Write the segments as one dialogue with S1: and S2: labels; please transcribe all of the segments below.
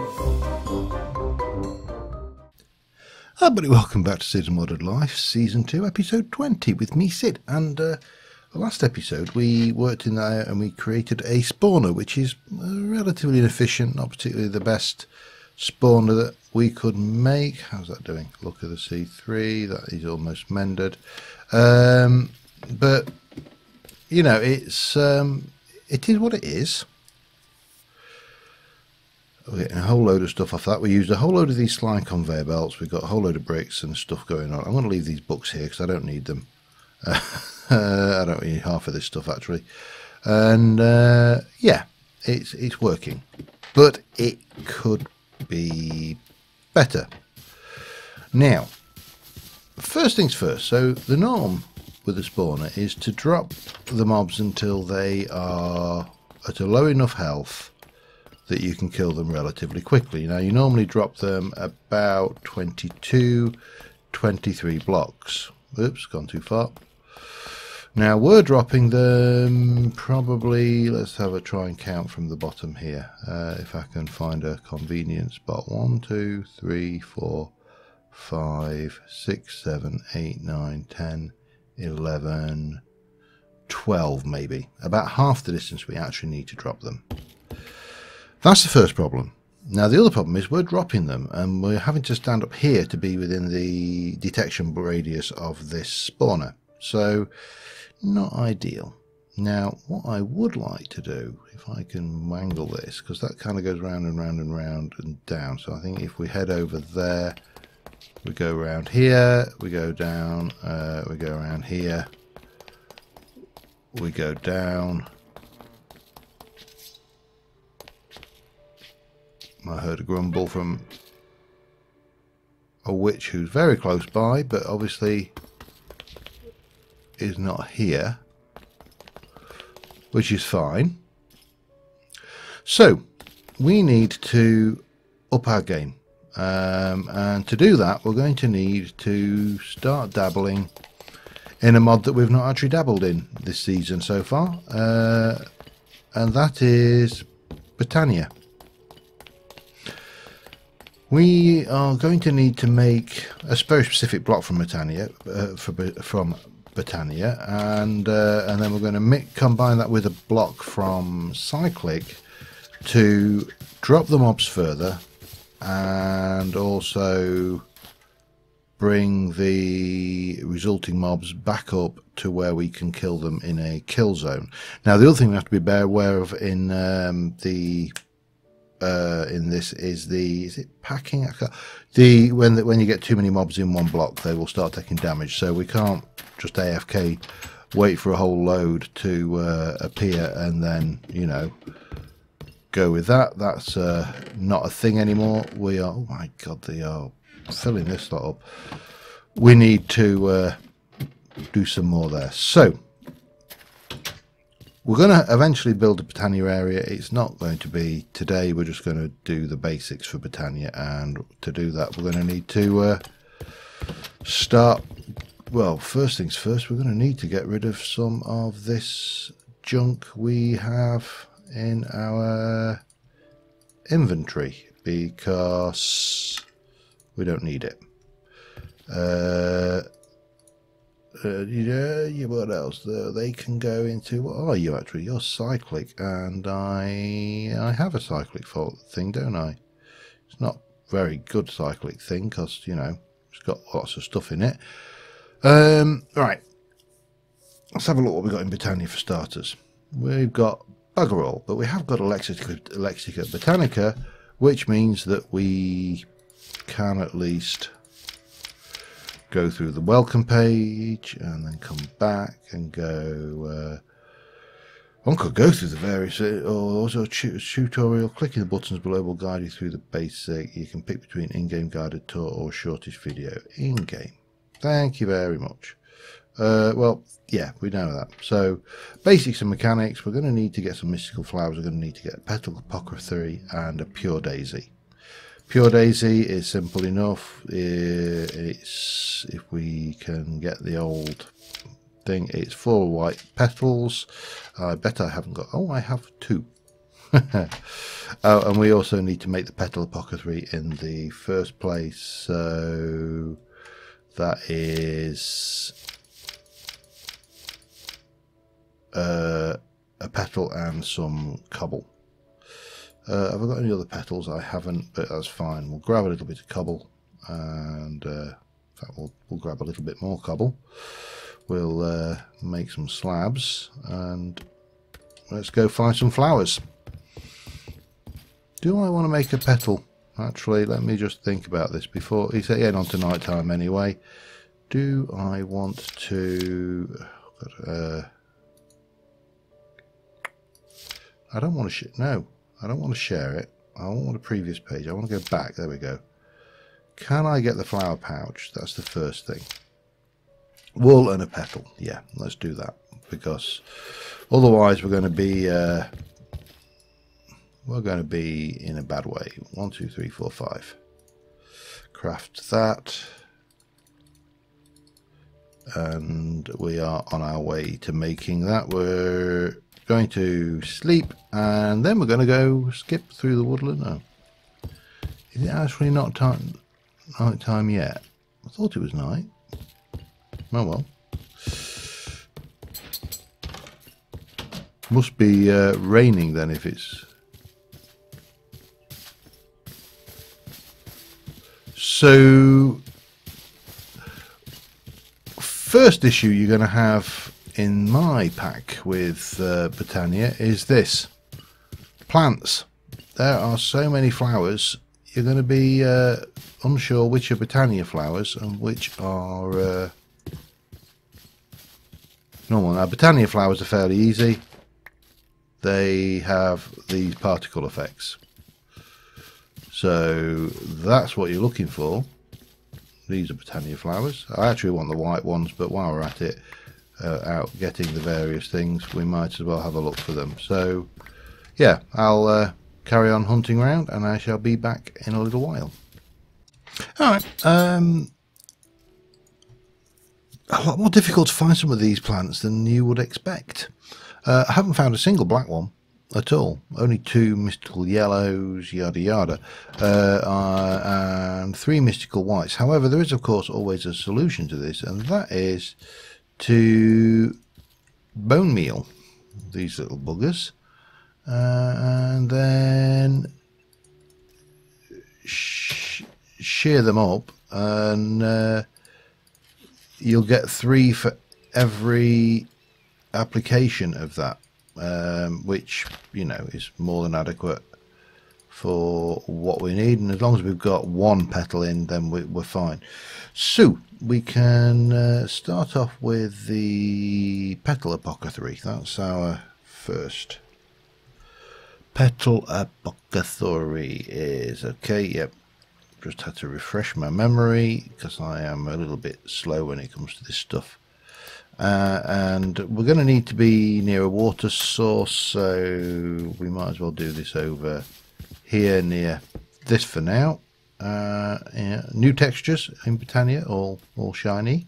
S1: Hi everybody, welcome back to Cids Modded Life, Season 2, Episode 20 with me, Cid. And the last episode we worked in there and we created a spawner, which is relatively inefficient, not particularly the best spawner that we could make. How's that doing? Look at the C3, that is almost mended. But, you know, it is what it is. We're getting a whole load of stuff off that. We used a whole load of these slime conveyor belts. We've got a whole load of bricks and stuff going on. I'm going to leave these books here because I don't need them. I don't need half of this stuff actually. And yeah, it's working. But it could be better. Now, first things first. So the norm with the spawner is to drop the mobs until they are at a low enough health that you can kill them relatively quickly. Now you normally drop them about 22, 23 blocks. Oops, gone too far. Now we're dropping them probably, let's have a try and count from the bottom here. If I can find a convenient spot. 1, 2, 3, 4, 5, 6, 7, 8, 9, 10, 11, 12 maybe. About half the distance we actually need to drop them. That's the first problem. Now the other problem is we're dropping them and we're having to stand up here to be within the detection radius of this spawner. So not ideal. Now what I would like to do, if I can wangle this, because that kind of goes round and round and round and down. So I think if we head over there, we go around here, we go down, we go around here, we go down. I heard a grumble from a witch who's very close by, but obviously is not here, which is fine. So we need to up our game, and to do that we're going to need to start dabbling in a mod that we've not actually dabbled in this season so far, and that is Botania. We are going to need to make a very specific block from Botania, and then we're going to combine that with a block from Cyclic to drop the mobs further, and also bring the resulting mobs back up to where we can kill them in a kill zone. Now the other thing we have to be aware of in this is it packing? When you get too many mobs in one block, they will start taking damage. So we can't just AFK wait for a whole load to appear and then, you know, go with that. That's not a thing anymore. We are, oh my god, they are filling this lot up. We need to do some more there. So we're going to eventually build a Botania area. It's not going to be today. We're just going to do the basics for Botania, and to do that we're going to need to start, well, first things first, we're going to need to get rid of some of this junk we have in our inventory because we don't need it. Yeah, what else? They can go into, what are you actually? You're Cyclic, and I have a Cyclic fault thing, don't I? It's not very good Cyclic thing because, you know, it's got lots of stuff in it. Right, let's have a look what we've got in Botania for starters. We've got bugger all, but we have got Lexica Botanica, which means that we can at least go through the welcome page and then come back and go one could go through the various or also tutorial. Clicking the buttons below will guide you through the basic. You can pick between in-game guided tour or shortest video. In-game, thank you very much. Well, yeah, we know that. So basics and mechanics, we're going to need to get some mystical flowers. We're going to need to get a petal apothecary and a pure daisy. Pure daisy is simple enough. It's, if we can get the old thing, it's 4 white petals. I bet I haven't got, oh, I have 2. Oh, and we also need to make the petal apothecary in the first place. So that is a petal and some cobble. Have I got any other petals? I haven't, but that's fine. We'll grab a little bit of cobble, and in fact we'll grab a little bit more cobble. We'll make some slabs, and let's go find some flowers. Do I want to make a petal? Actually, let me just think about this before. It's getting on to night time anyway. Do I want to... I don't want to... No, I don't want to share it. I want a previous page. I want to go back. There we go. Can I get the flower pouch? That's the first thing. Wool and a petal. Yeah, let's do that. Because otherwise we're going to be... we're going to be in a bad way. 1, 2, 3, 4, 5. Craft that. And we are on our way to making that. We're going to sleep, and then we're going to go skip through the woodland. Oh. Is it actually not night time yet? I thought it was night. Oh well. Must be raining then if it's... So, first issue you're going to have in my pack with Botania is this. Plants. There are so many flowers, you're going to be unsure which are Botania flowers and which are normal. Now, Botania flowers are fairly easy. They have these particle effects. So that's what you're looking for. These are Botania flowers. I actually want the white ones, but while we're at it, out getting the various things, we might as well have a look for them. So yeah, I'll carry on hunting around, and I shall be back in a little while. Alright, a lot more difficult to find some of these plants than you would expect. I haven't found a single black one at all. Only 2 mystical yellows, yada yada, and 3 mystical whites. However, there is of course always a solution to this, and that is to bone meal these little buggers, and then shear them up, and you'll get 3 for every application of that. Which, you know, is more than adequate for what we need, and as long as we've got 1 petal in, then we're fine. So we can start off with the petal apothecary. That's our first. Petal apothecary is okay. Yep, just had to refresh my memory because I am a little bit slow when it comes to this stuff. And we're going to need to be near a water source, so we might as well do this over here near this for now. Yeah, new textures in Botania, all shiny.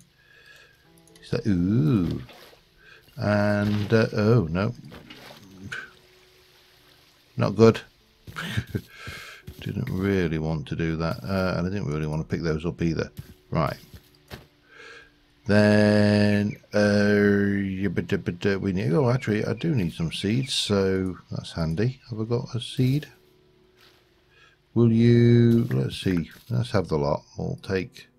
S1: So, ooh, and oh no, not good. Didn't really want to do that, and I didn't really want to pick those up either. Right. Then we need. Oh, actually, I do need some seeds, so that's handy. Have I got a seed? Will you? Let's see. Let's have the lot. We'll take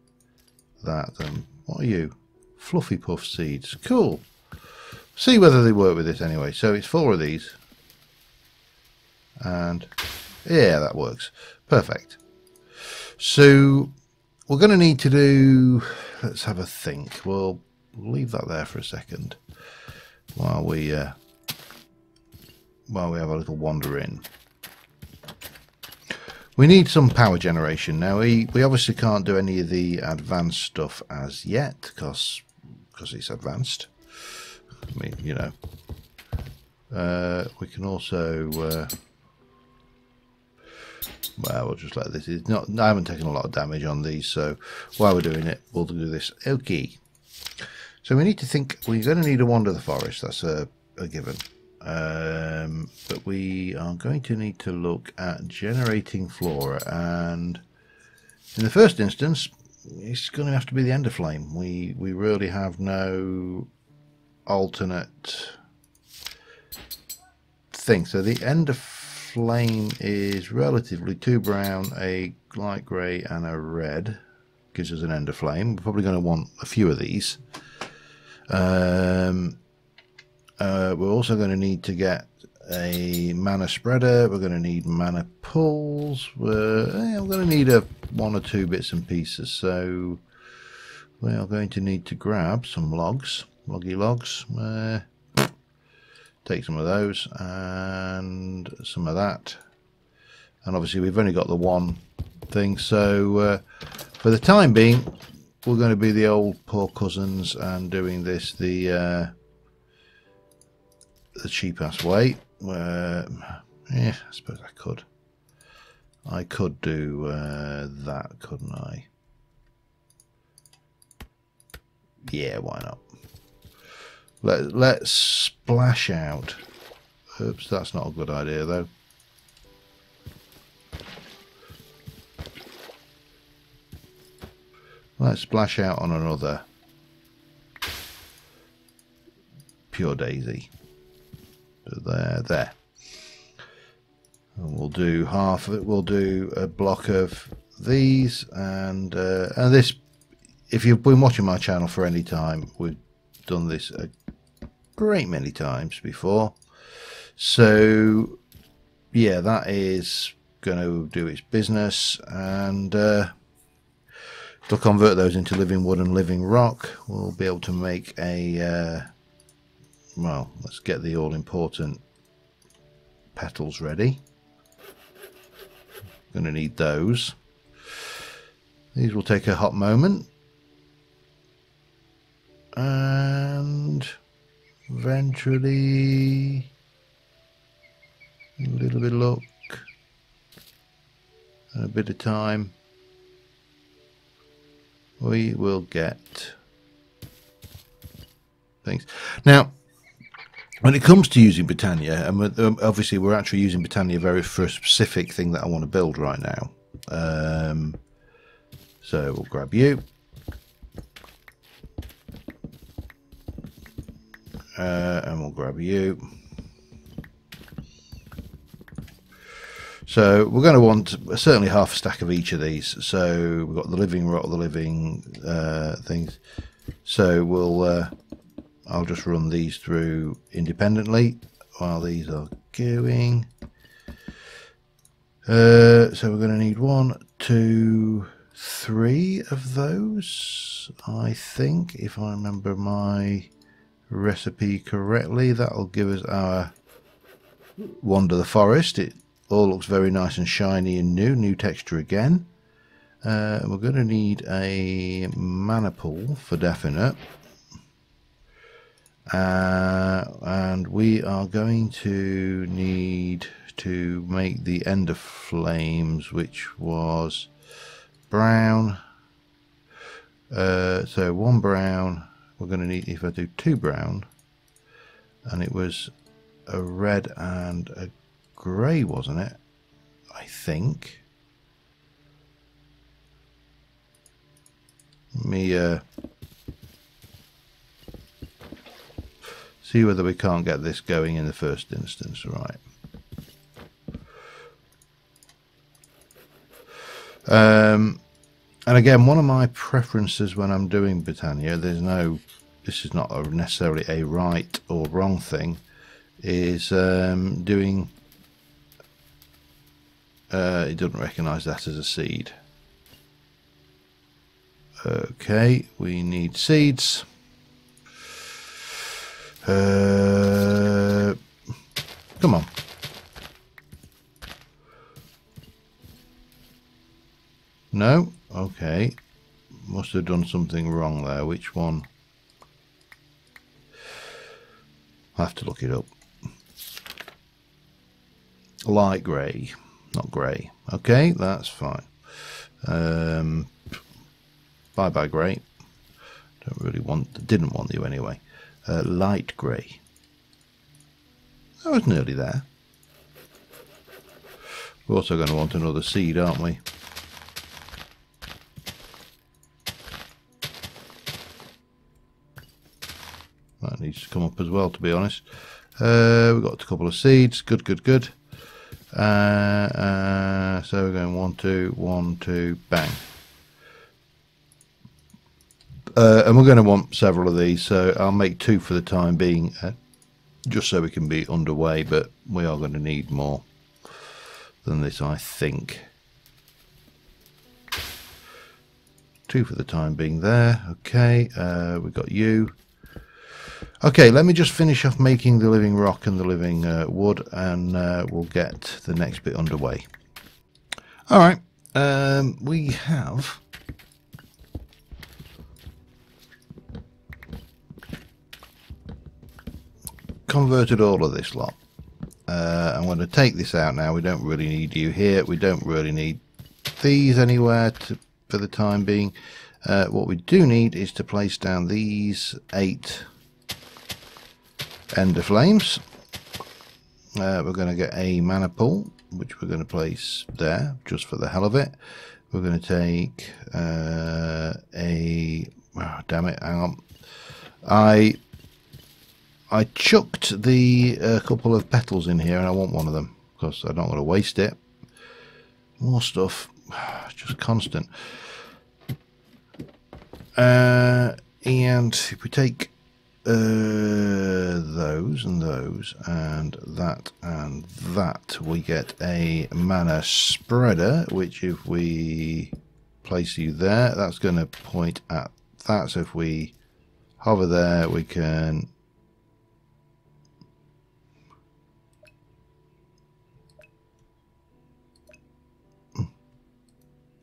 S1: that. And what are you? Fluffy puff seeds. Cool. See whether they work with this anyway. So it's 4 of these, and yeah, that works. Perfect. So we're going to need to do. Let's have a think. We'll leave that there for a second while we have a little wander in. We need some power generation. Now we obviously can't do any of the advanced stuff as yet because it's advanced. I mean, you know, we can also well, we'll just let this. It's not. I haven't taken a lot of damage on these, so while we're doing it, we'll do this. Okay. So we need to think. We're going to need to wander the forest. That's a given. but we are going to need to look at generating flora, and in the first instance it's going to have to be the ender flame. We really have no alternate thing. So the ender flame is relatively 2 brown, a light grey and a red. Gives us an ender flame. We're probably going to want a few of these. We're also going to need to get a mana spreader. We're going to need mana pulls. We're going to need 1 or 2 bits and pieces. So we are going to need to grab some logs, loggy logs. Take some of those and some of that. And obviously we've only got the one thing. So for the time being, we're going to be the old poor cousins and doing this the cheap ass way. Yeah, I suppose I could do that, couldn't I? Yeah, why not? Let's splash out. Oops, that's not a good idea though. Let's splash out on another pure daisy. There. And we'll do half of it. We'll do a block of these, and this. If you've been watching my channel for any time, we've done this a great many times before. So yeah, that is going to do its business, and to convert those into living wood and living rock, we'll be able to make a well, let's get the all-important petals ready. Going to need those. These will take a hot moment, and eventually a little bit of luck and a bit of time, we will get things. Now, when it comes to using Botania, and obviously we're actually using Botania for a specific thing that I want to build right now. So we'll grab you. And we'll grab you. So we're going to want certainly half a stack of each of these. So we've got the living rock, the living things. So we'll I'll just run these through independently while these are going. So we're going to need 1, 2, 3 of those, I think, if I remember my recipe correctly. That'll give us our Wander the Forest. It all looks very nice and shiny and new texture again. We're going to need a mana pool for definite, and we are going to need to make the ender flames, which was brown. So 1 brown. We're going to need, if I do 2 brown, and it was a red and a grey, wasn't it? I think. Let me see whether we can't get this going in the first instance. Right. And again, one of my preferences when I'm doing Botania, this is not necessarily a right or wrong thing, is doing, it doesn't recognise that as a seed. Okay, we need seeds. Come on. No? Okay. Must have done something wrong there. Which one? I'll have to look it up. Light grey, not grey. Okay, that's fine. Bye grey. Didn't want you anyway. Light grey. I was nearly there. We're also going to want another seed, aren't we? That needs to come up as well, to be honest. We've got a couple of seeds. Good, good, good. So we're going 1, 2, 1, 2, bang. And we're going to want several of these, so I'll make 2 for the time being, just so we can be underway, but we are going to need more than this, I think. 2 for the time being there. Okay, we've got you. Okay, let me just finish off making the living rock and the living wood, and we'll get the next bit underway. Alright, we have converted all of this lot. I'm going to take this out now. We don't really need you here. We don't really need these anywhere for the time being. What we do need is to place down these 8 ender flames. We're going to get a mana pool, which we're going to place there just for the hell of it. We're going to take oh, damn it, hang on. I chucked the couple of petals in here, and I want one of them because I don't want to waste it. More stuff, just constant. And if we take those and those and that, we get a mana spreader, which if we place you there, that's going to point at that. So if we hover there, we can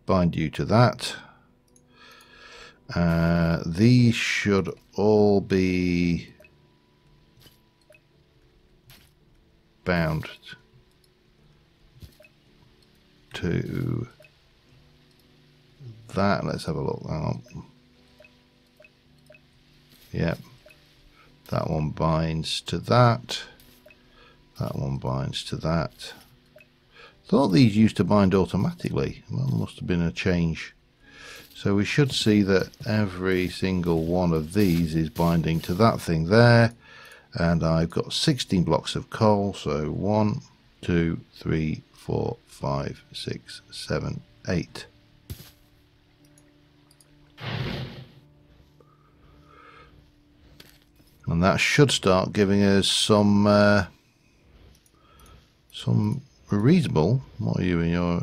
S1: bind you to that. These should all be bound to that. Let's have a look. Hang on. Yep, that one binds to that. That one binds to that. Thought these used to bind automatically. Well, must have been a change. So we should see that every single one of these is binding to that thing there. And I've got 16 blocks of coal. So 1, 2, 3, 4, 5, 6, 7, 8. And that should start giving us some reasonable. What are you in your?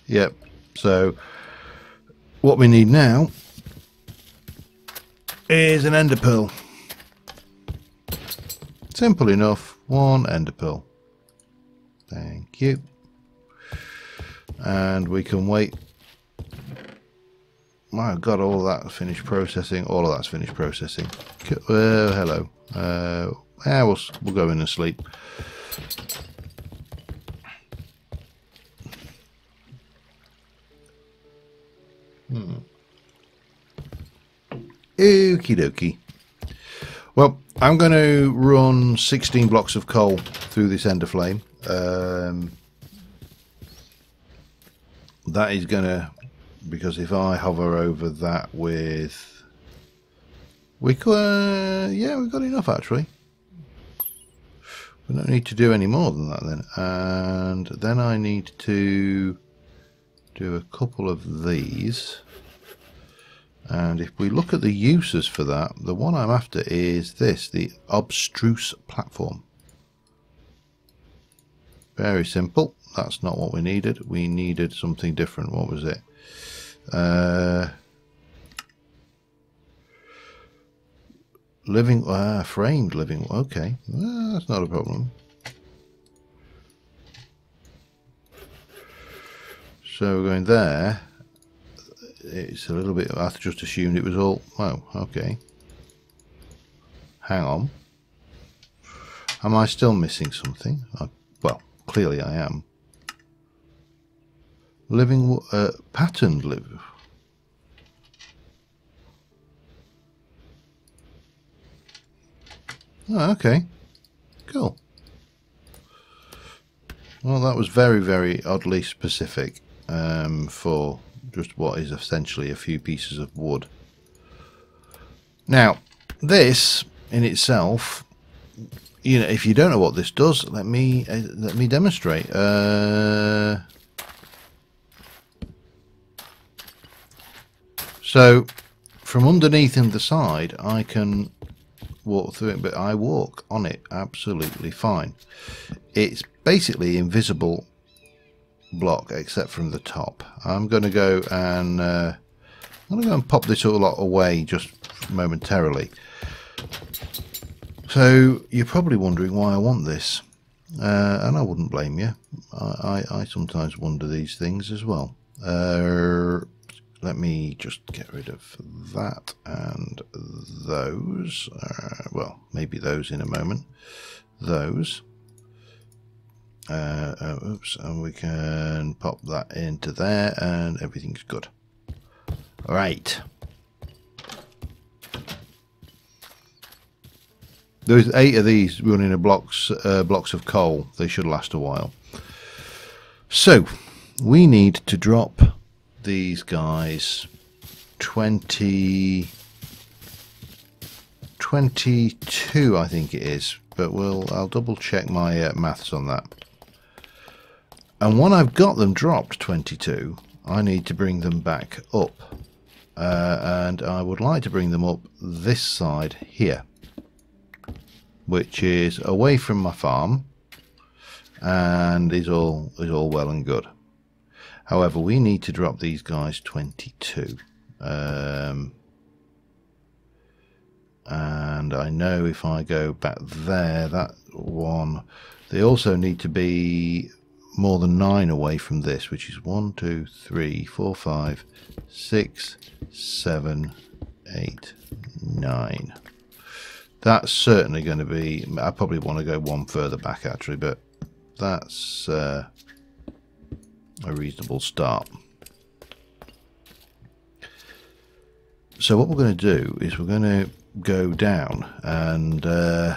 S1: Yep. So what we need now is an ender pearl. Simple enough. 1 ender pearl. Thank you. And we can wait. I've got all that finished processing. All of that's finished processing. Hello. Yeah, we'll go in and sleep. Okie dokie. Well, I'm going to run 16 blocks of coal through this ender flame. That is going to, because if I hover over that with, we could, yeah, we've got enough actually. We don't need to do any more than that then. And then I need to do a couple of these. And if we look at the uses for that, the one I'm after is this, the Abstruse platform. Very simple. That's not what we needed. We needed something different. What was it? Framed living. Okay, that's not a problem. So we're going there. It's a little bit. I just assumed it was all. Oh, okay. Hang on. Am I still missing something? Well, clearly I am. Living patterned live. Oh, okay. Cool. Well, that was very, very oddly specific for just what is essentially a few pieces of wood. Now, this in itself, you know, if you don't know what this does, let me demonstrate. So, from underneath in the side, I can walk through it, but I walk on it absolutely fine. It's basically invisible block except from the top. I'm going to go and pop this all away just momentarily. So you're probably wondering why I want this, and I wouldn't blame you. I sometimes wonder these things as well. Let me just get rid of that and those. Well, maybe those in a moment. Those. Oops, and we can pop that into there and everything's good. Right. There's 8 of these running in blocks of coal. They should last a while. So, we need to drop these guys 22, I think it is, but I'll double check my maths on that. And when I've got them dropped 22, I need to bring them back up, and I would like to bring them up this side here, which is away from my farm and is all well and good. However, we need to drop these guys 22. And I know if I go back there, that one, they also need to be more than 9 away from this, which is 1, 2, 3, 4, 5, 6, 7, 8, 9. That's certainly going to be, I probably want to go one further back actually, but that's a reasonable start. So what we're going to do is we're going to go down and we're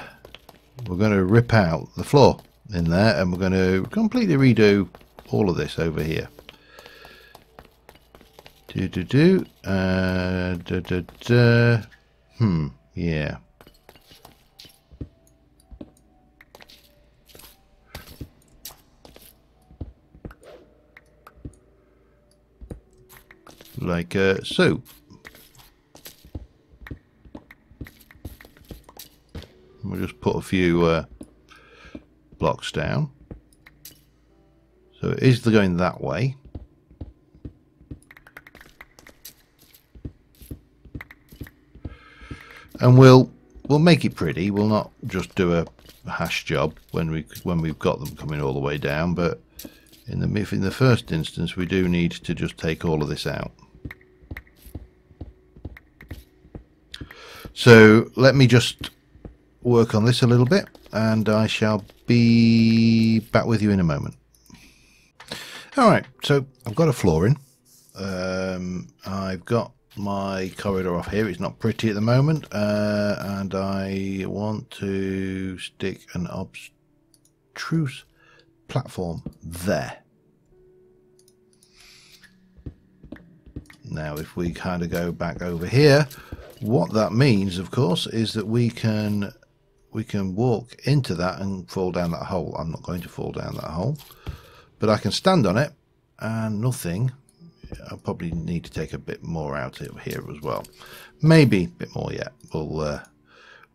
S1: going to rip out the floor in there, and we're going to completely redo all of this over here. Yeah. Like so. We'll just put a few blocks down. So it is going that way. And we'll make it pretty. We'll not just do a hash job when we've got them coming all the way down, but in the first instance we do need to just take all of this out. So let me just work on this a little bit and I shall be back with you in a moment. Alright, so I've got a floor in. I've got my corridor off here. It's not pretty at the moment, and I want to stick an abstruse platform there. Now if we kind of go back over here, what that means of course is that we can walk into that and fall down that hole. I'm not going to fall down that hole, but I can stand on it and nothing. I'll probably need to take a bit more out of here as well, maybe a bit more yet.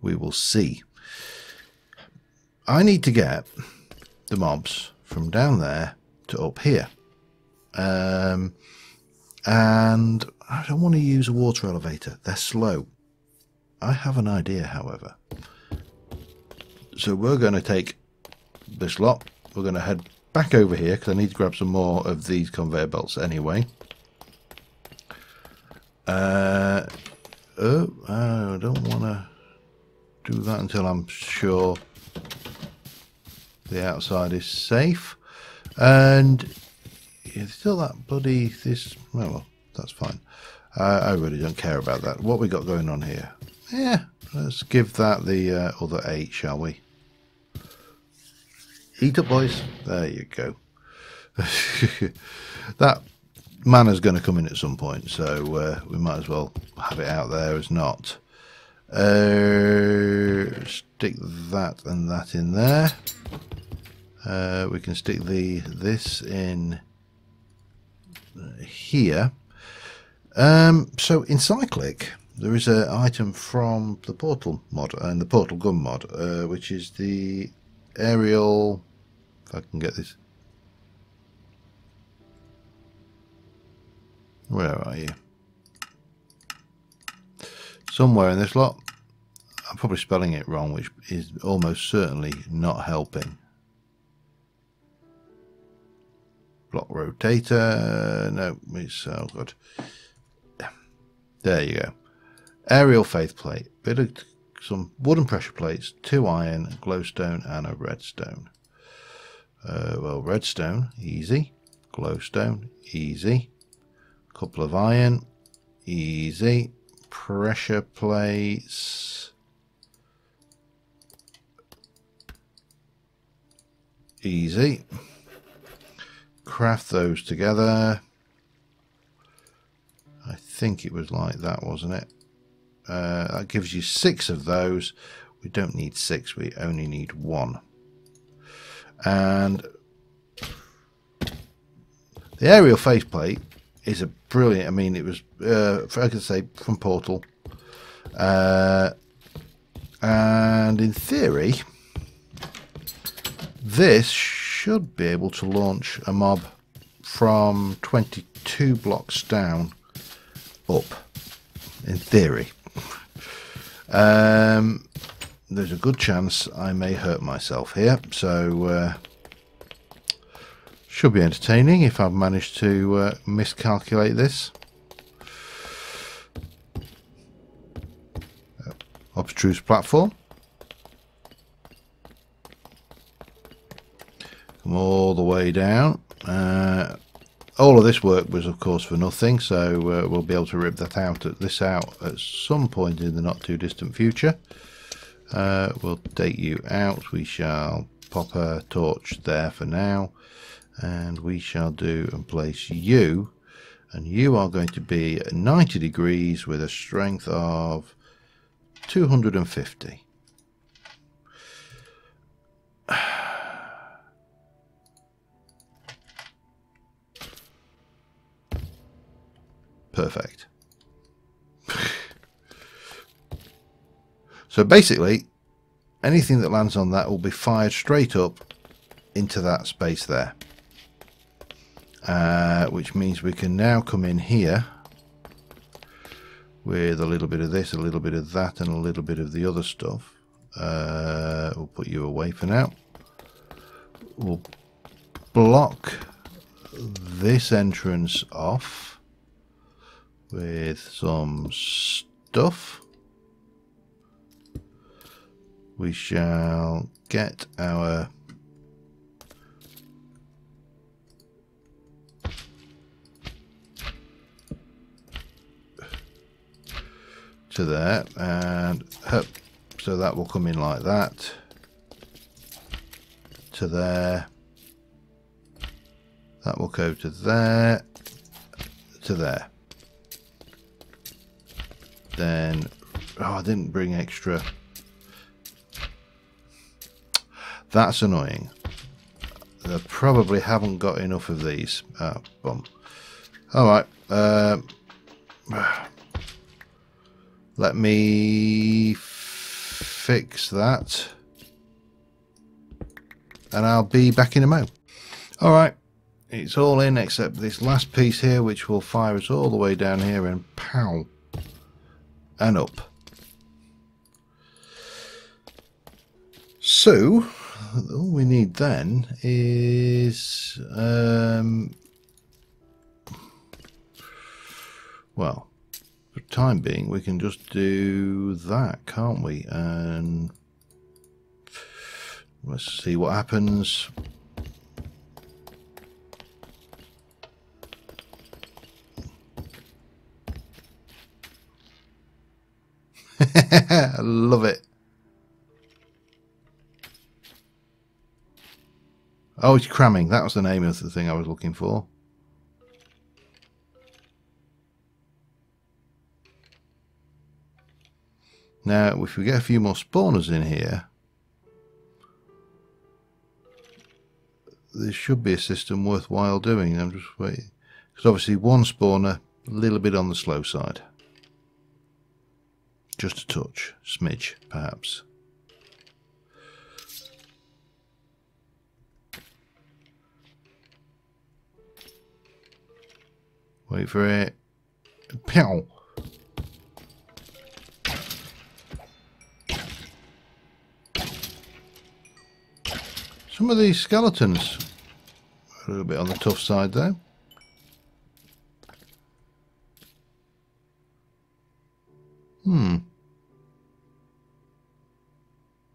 S1: We will see. I need to get the mobs from down there to up here, and I don't want to use a water elevator. They're slow. I have an idea, however. So we're going to take this lot. We're going to head back over here because I need to grab some more of these conveyor belts anyway. I don't want to do that until I'm sure the outside is safe. And it's still that well, that's fine. I really don't care about that. What we got going on here? Yeah, let's give that the other 8, shall we? Eat up, boys. There you go. That mana's going to come in at some point, so we might as well have it out there as not. Stick that and that in there. We can stick this in here. So in Cyclic, there is an item from the Portal mod and the Portal Gun mod, which is the aerial. If I can get this. Where are you? Somewhere in this lot. I'm probably spelling it wrong, which is almost certainly not helping. Block rotator. No, it's oh god. There you go. Aerial faith plate. Bit of some wooden pressure plates, 2 iron, glowstone, and a redstone. Well, redstone, easy. Glowstone, easy. Couple of iron, easy. Pressure plates, easy. Craft those together. I think it was like that, wasn't it? That gives you 6 of those. We don't need 6, we only need 1. And the aerial faceplate is a brilliant. I mean, it was, I could say, from Portal. And in theory, this should be able to launch a mob from 22 blocks down up. In theory. There's a good chance I may hurt myself here, so should be entertaining if I've managed to miscalculate this. Abstruse platform. Come all the way down. All of this work was, of course, for nothing, so we'll be able to rip that out at some point in the not too distant future. We'll date you out. We shall pop a torch there for now, and we shall do and place you, and you are going to be at 90 degrees with a strength of 250. Perfect. So basically, anything that lands on that will be fired straight up into that space there. Which means we can now come in here with a little bit of this, a little bit of that, and a little bit of the other stuff. We'll put you away for now. We'll block this entrance off with some stuff. We shall get our to there, and so that will come in like that to there. That will go to there, to there. Then, oh, I didn't bring extra. That's annoying. They probably haven't got enough of these. Oh, bum. Alright. Let me fix that. And I'll be back in a mo. Alright. It's all in except this last piece here, which will fire us all the way down here and pow. And up. So, all we need then is, well, for the time being, we can just do that, can't we? And let's see what happens. Love it. Oh, it's cramming. That was the name of the thing I was looking for. Now, if we get a few more spawners in here, there should be a system worthwhile doing. I'm just waiting. Because obviously one spawner, a little bit on the slow side. Just a touch. Smidge, perhaps. Wait for it. Pow! Some of these skeletons are a little bit on the tough side though.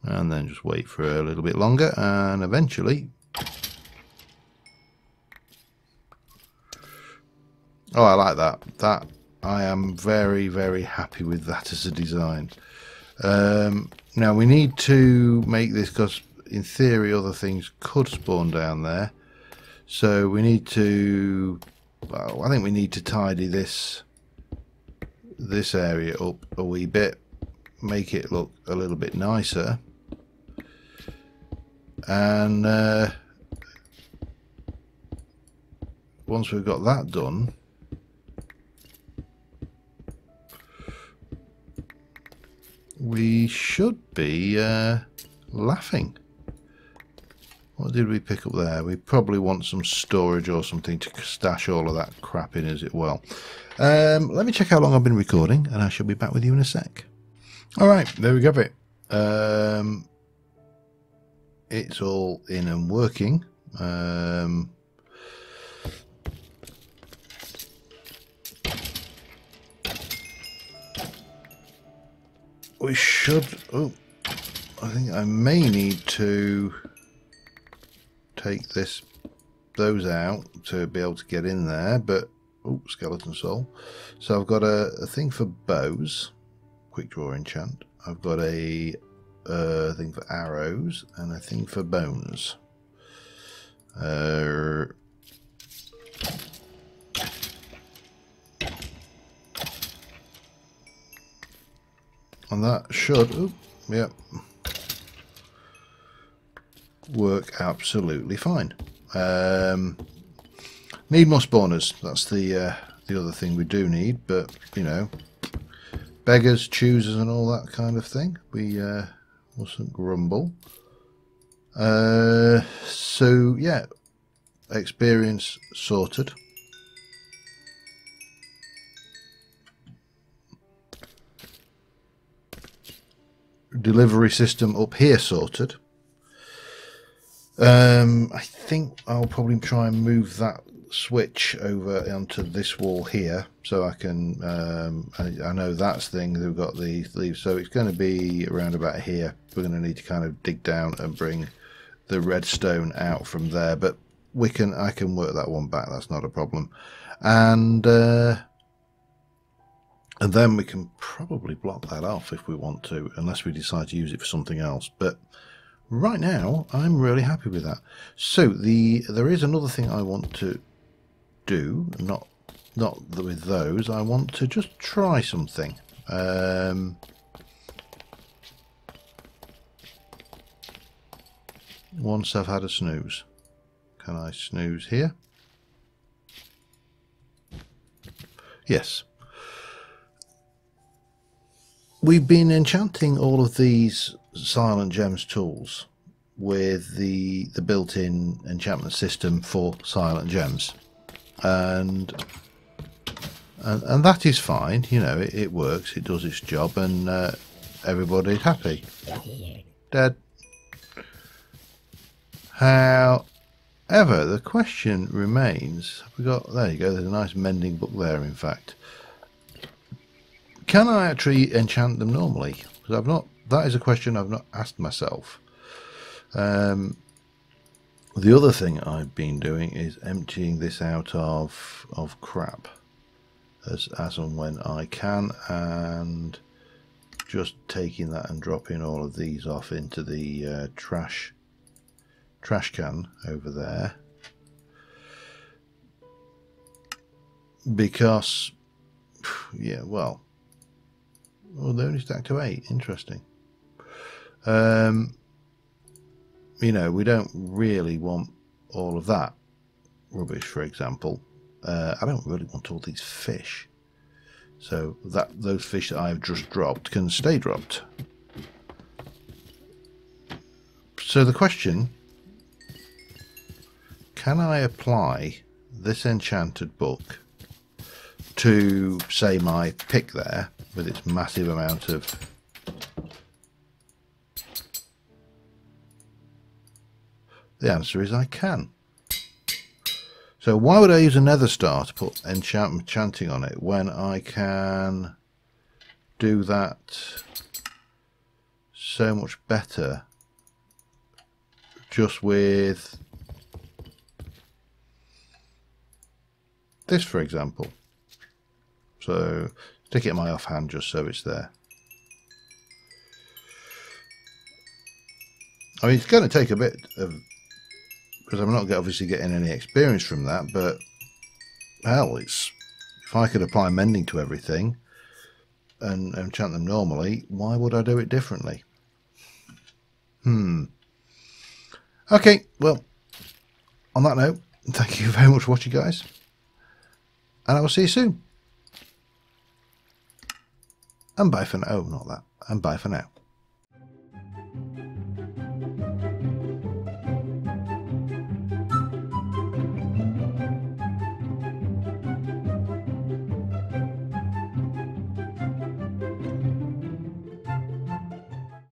S1: And then just wait for a little bit longer and eventually... Oh, I like that. That I am very, very happy with that as a design. Now we need to make this, because in theory other things could spawn down there. So we need to... Well, I think we need to tidy this area up a wee bit. Make it look a little bit nicer. And once we've got that done, we should be laughing. What did we pick up there? We probably want some storage or something to stash all of that crap in as it well. Let me check how long I've been recording and I shall be back with you in a sec. Alright, there we go it. It's all in and working. We should... Oh, I think I may need to take those out to be able to get in there, but... Oh, skeleton soul. So I've got a thing for bows. Quick draw enchant. I've got a thing for arrows and a thing for bones. And that should, work absolutely fine. Need more spawners. That's the other thing we do need, but you know, beggars, choosers, and all that kind of thing. We mustn't grumble. So yeah, experience sorted. Delivery system up here sorted. I think I'll probably try and move that switch over onto this wall here, so I can I know that's the thing, they've got the leaves, so it's going to be around about here. We're going to need to kind of dig down and bring the redstone out from there, but I can work that one back, that's not a problem. And then we can probably block that off if we want to, unless we decide to use it for something else. But right now I'm really happy with that. So there is another thing I want to do, not with those. I want to just try something. Once I've had a snooze. Can I snooze here? Yes. We've been enchanting all of these Silent Gems tools with the built-in enchantment system for Silent Gems. And that is fine, you know, it works, it does its job, and everybody's happy. Dead. However, the question remains, there you go, there's a nice mending book there, in fact. Can I actually enchant them normally? Because that is a question I've not asked myself. The other thing I've been doing is emptying this out of crap as and when I can, and just taking that and dropping all of these off into the trash can over there, because yeah, well, they only stacked to 8. Interesting. You know, we don't really want all of that rubbish, for example. I don't really want all these fish. So those fish that I've just dropped can stay dropped. So the question, can I apply this enchanted book to, say, my pick there, with its massive amount of... The answer is I can. So why would I use a nether star to put enchanting on it when I can do that so much better just with this, for example? So stick it in my offhand just so it's there. I mean, it's going to take a bit of, because I'm not obviously getting any experience from that, but hell, it's, if I could apply mending to everything and enchant them normally, why would I do it differently? Okay, well, on that note, thank you very much for watching, guys, and I will see you soon. And bye for now. Oh, not that. And bye for now.